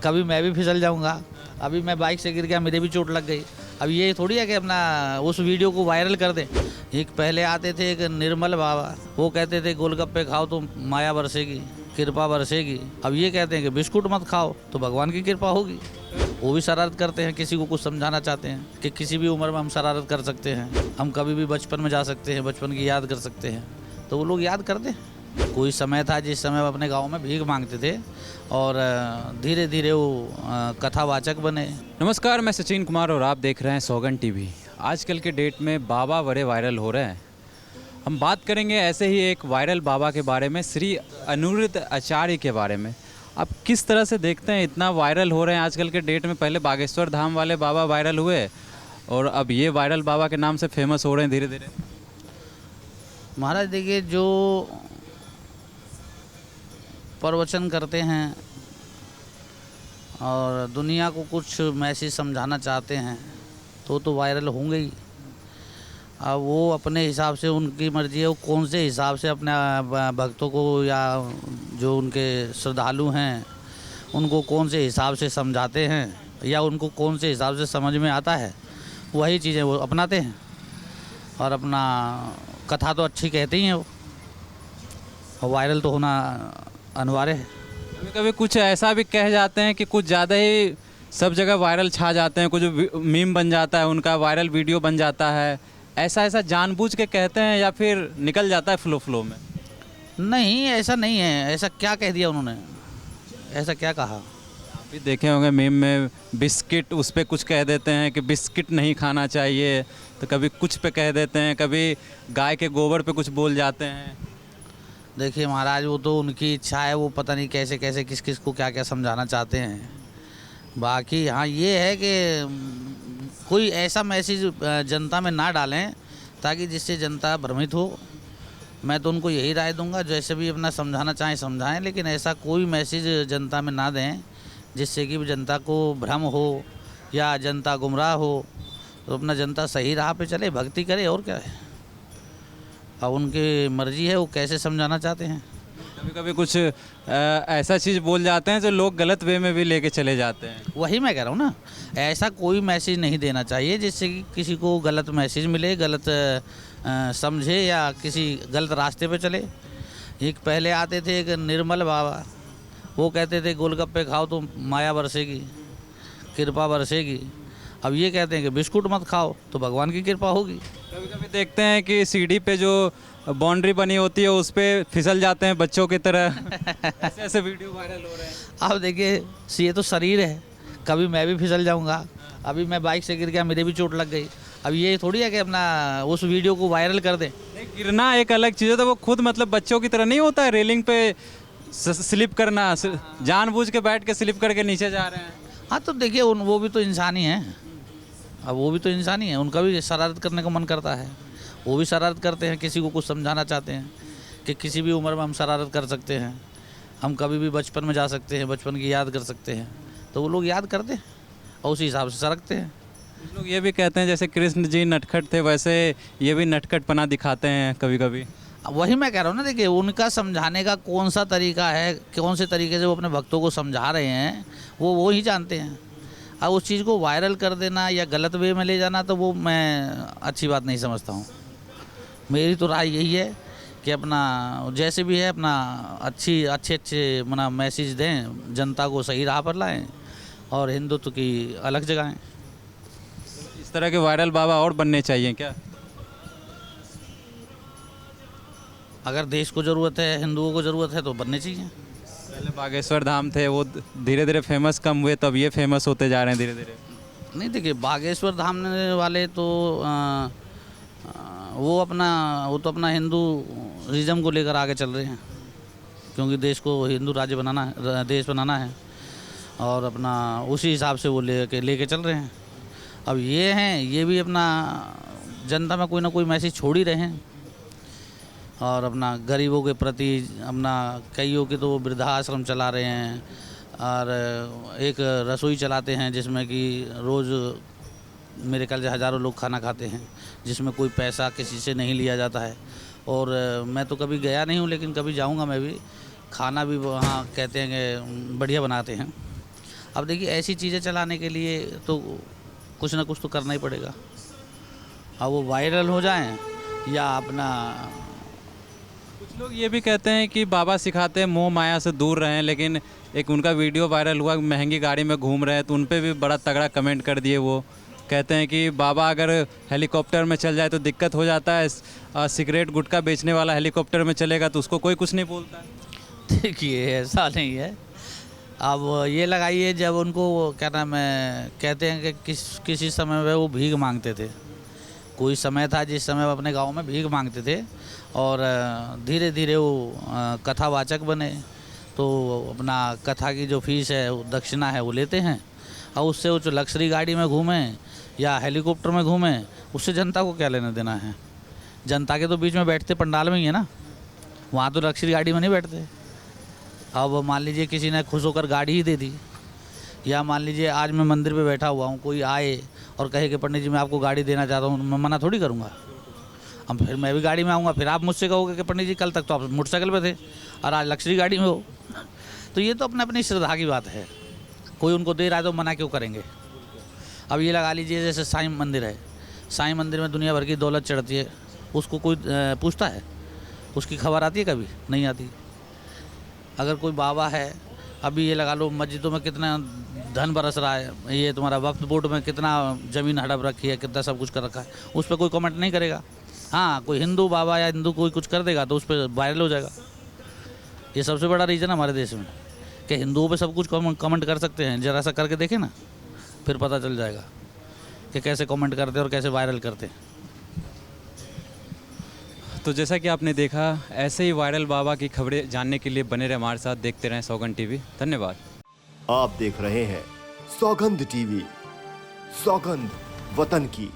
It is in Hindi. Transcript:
कभी मैं भी फिसल जाऊंगा। अभी मैं बाइक से गिर गया, मेरे भी चोट लग गई। अब ये थोड़ी है कि अपना उस वीडियो को वायरल कर दें। एक पहले आते थे एक निर्मल बाबा, वो कहते थे गोलगप्पे खाओ तो माया बरसेगी, कृपा बरसेगी। अब ये कहते हैं कि बिस्कुट मत खाओ तो भगवान की कृपा होगी। वो भी शरारत करते हैं, किसी को कुछ समझाना चाहते हैं कि किसी भी उम्र में हम शरारत कर सकते हैं, हम कभी भी बचपन में जा सकते हैं, बचपन की याद कर सकते हैं। तो वो लोग याद कर दें। कोई समय था जिस समय वो अपने गांव में भीख मांगते थे और धीरे धीरे वो कथावाचक बने। नमस्कार, मैं सचिन कुमार और आप देख रहे हैं सौगन टीवी। आजकल के डेट में बाबा बड़े वायरल हो रहे हैं। हम बात करेंगे ऐसे ही एक वायरल बाबा के बारे में, श्री अनिरुद्ध आचार्य के बारे में। आप किस तरह से देखते हैं इतना वायरल हो रहे हैं आजकल के डेट में? पहले बागेश्वर धाम वाले बाबा वायरल हुए और अब ये वायरल बाबा के नाम से फेमस हो रहे हैं धीरे धीरे। महाराज देखिए, जो प्रवचन करते हैं और दुनिया को कुछ मैसेज समझाना चाहते हैं तो वायरल होंगे ही। अब वो अपने हिसाब से, उनकी मर्जी है वो कौन से हिसाब से अपने भक्तों को या जो उनके श्रद्धालु हैं उनको कौन से हिसाब से समझाते हैं या उनको कौन से हिसाब से समझ में आता है, वही चीज़ें वो अपनाते हैं। और अपना कथा तो अच्छी कहते ही हैं वो, और वायरल तो होना अनिवार्य है। कभी कभी कुछ ऐसा भी कह जाते हैं कि कुछ ज़्यादा ही सब जगह वायरल छा जाते हैं, कुछ मीम बन जाता है, उनका वायरल वीडियो बन जाता है। ऐसा जानबूझ के कहते हैं या फिर निकल जाता है फ्लो में? नहीं, ऐसा नहीं है। ऐसा क्या कह दिया उन्होंने, ऐसा क्या कहा? आप भी देखे होंगे मीम में बिस्किट, उस पर कुछ कह देते हैं कि बिस्किट नहीं खाना चाहिए, तो कभी कुछ पे कह देते हैं, कभी गाय के गोबर पे कुछ बोल जाते हैं। देखिए महाराज, वो तो उनकी इच्छा है, वो पता नहीं कैसे कैसे किस किस को क्या क्या समझाना चाहते हैं। बाकी हाँ ये है कि कोई ऐसा मैसेज जनता में ना डालें ताकि जिससे जनता भ्रमित हो। मैं तो उनको यही राय दूंगा, जैसे भी अपना समझाना चाहें समझाएं, लेकिन ऐसा कोई मैसेज जनता में ना दें जिससे कि जनता को भ्रम हो या जनता गुमराह हो। तो अपना जनता सही राह पे चले, भक्ति करे, और क्या है। अब उनकी मर्जी है वो कैसे समझाना चाहते हैं। कभी कभी कुछ ऐसा चीज़ बोल जाते हैं जो लोग गलत वे में भी लेके चले जाते हैं। वही मैं कह रहा हूँ ना, ऐसा कोई मैसेज नहीं देना चाहिए जिससे कि किसी को गलत मैसेज मिले, गलत समझे या किसी गलत रास्ते पे चले। एक पहले आते थे एक निर्मल बाबा, वो कहते थे गोलगप्पे खाओ तो माया बरसेगी, कृपा बरसेगी। अब ये कहते हैं कि बिस्कुट मत खाओ तो भगवान की कृपा होगी। कभी कभी देखते हैं कि सीढ़ी पे जो बाउंड्री बनी होती है उस पर फिसल जाते हैं बच्चों की तरह। ऐसे ऐसे वीडियो वायरल हो रहे हैं। अब देखिए, ये तो शरीर है, कभी मैं भी फिसल जाऊंगा। अभी मैं बाइक से गिर गया, मेरे भी चोट लग गई। अब ये थोड़ी है कि अपना उस वीडियो को वायरल कर दें। गिरना एक अलग चीज़ है, तो वो खुद मतलब बच्चों की तरह नहीं होता है, रेलिंग पे स्लिप करना, जानबूझ के बैठ के स्लिप करके नीचे जा रहे हैं। हाँ तो देखिए, वो भी तो इंसान ही हैं। अब वो भी तो इंसान ही है, उनका भी शरारत करने का मन करता है, वो भी शरारत करते हैं। किसी को कुछ समझाना चाहते हैं कि किसी भी उम्र में हम शरारत कर सकते हैं, हम कभी भी बचपन में जा सकते हैं, बचपन की याद कर सकते हैं। तो वो लोग याद करते हैं और उसी हिसाब से सरकते हैं। कुछ लोग ये भी कहते हैं जैसे कृष्ण जी नटखट थे, वैसे ये भी नटखटपना दिखाते हैं कभी कभी। वही मैं कह रहा हूँ ना, देखिए उनका समझाने का कौन सा तरीका है, कौन से तरीके से वो अपने भक्तों को समझा रहे हैं, वो ही जानते हैं। अब उस चीज़ को वायरल कर देना या गलत वे में ले जाना, तो वो मैं अच्छी बात नहीं समझता हूँ। मेरी तो राय यही है कि अपना जैसे भी है अपना अच्छे मना मैसेज दें, जनता को सही राह पर लाएं और हिंदुत्व की अलग जगाएं। इस तरह के वायरल बाबा और बनने चाहिए क्या? अगर देश को ज़रूरत है, हिंदुओं को ज़रूरत है तो बनने चाहिए। पहले बागेश्वर धाम थे, वो धीरे धीरे फेमस कम हुए, तब ये फेमस होते जा रहे हैं धीरे धीरे। नहीं देखिए, बागेश्वर धाम वाले तो वो तो अपना हिंदूइज्म को लेकर आगे चल रहे हैं, क्योंकि देश को हिंदू राज्य बनाना है, देश बनाना है, और अपना उसी हिसाब से वो लेके चल रहे हैं। अब ये भी अपना जनता में कोई ना कोई मैसेज छोड़ ही रहे हैं, और अपना गरीबों के प्रति अपना कईयों के तो वृद्धाश्रम चला रहे हैं, और एक रसोई चलाते हैं जिसमें कि रोज़ मेरे ख्याल से हज़ारों लोग खाना खाते हैं, जिसमें कोई पैसा किसी से नहीं लिया जाता है। और मैं तो कभी गया नहीं हूँ, लेकिन कभी जाऊँगा मैं भी। खाना भी वहाँ कहते हैं कि बढ़िया बनाते हैं। अब देखिए ऐसी चीज़ें चलाने के लिए तो कुछ ना कुछ तो करना ही पड़ेगा। अब वो वायरल हो जाएं या अपना कुछ लोग ये भी कहते हैं कि बाबा सिखाते हैं मोह माया से दूर रहें, लेकिन एक उनका वीडियो वायरल हुआ महंगी गाड़ी में घूम रहे हैं, तो उन पे भी बड़ा तगड़ा कमेंट कर दिए। वो कहते हैं कि बाबा अगर हेलीकॉप्टर में चल जाए तो दिक्कत हो जाता है, सिगरेट गुटखा बेचने वाला हेलीकॉप्टर में चलेगा तो उसको कोई कुछ नहीं बोलता है। देखिए ऐसा नहीं है। अब ये लगाइए, जब उनको क्या नाम है कहते हैं कि किसी समय में वो भीख मांगते थे। कोई समय था जिस समय वो अपने गांव में भीख मांगते थे और धीरे धीरे वो कथावाचक बने, तो अपना कथा की जो फीस है, वो दक्षिणा है, वो लेते हैं और उससे वो जो लग्जरी गाड़ी में घूमें या हेलीकॉप्टर में घूमें, उससे जनता को क्या लेना देना है। जनता के तो बीच में बैठते पंडाल में ही है ना, वहाँ तो लग्जरी गाड़ी में नहीं बैठते। अब मान लीजिए किसी ने खुश होकर गाड़ी ही दे दी, या मान लीजिए आज मैं मंदिर पे बैठा हुआ हूँ, कोई आए और कहे कि पंडित जी मैं आपको गाड़ी देना चाहता हूँ, मैं मना थोड़ी करूँगा। अब फिर मैं भी गाड़ी में आऊँगा, फिर आप मुझसे कहोगे कि पंडित जी कल तक तो आप मोटरसाइकिल पे थे और आज लग्जरी गाड़ी में हो। तो ये तो अपने अपनी श्रद्धा की बात है, कोई उनको दे रहा है तो मना क्यों करेंगे। अब ये लगा लीजिए जैसे साईं मंदिर है, साईं मंदिर में दुनिया भर की दौलत चढ़ती है, उसको कोई पूछता है? उसकी खबर आती है? कभी नहीं आती। अगर कोई बाबा है, अभी ये लगा लो मस्जिदों में कितना धन बरस रहा है, ये तुम्हारा वक्फ बोर्ड में कितना ज़मीन हड़प रखी है, कितना सब कुछ कर रखा है, उस पर कोई कमेंट नहीं करेगा। हाँ, कोई हिंदू बाबा या हिंदू कोई कुछ कर देगा तो उस पर वायरल हो जाएगा। ये सबसे बड़ा रीज़न है हमारे देश में कि हिंदुओं पे सब कुछ कमेंट कर सकते हैं। ज़रा सा करके देखें ना, फिर पता चल जाएगा कि कैसे कमेंट करते हैं और कैसे वायरल करते हैं। तो जैसा कि आपने देखा, ऐसे ही वायरल बाबा की खबरें जानने के लिए बने रहे हमारे साथ, देखते रहें सौगंध टीवी। धन्यवाद। आप देख रहे हैं सौगंध टीवी, सौगंध वतन की।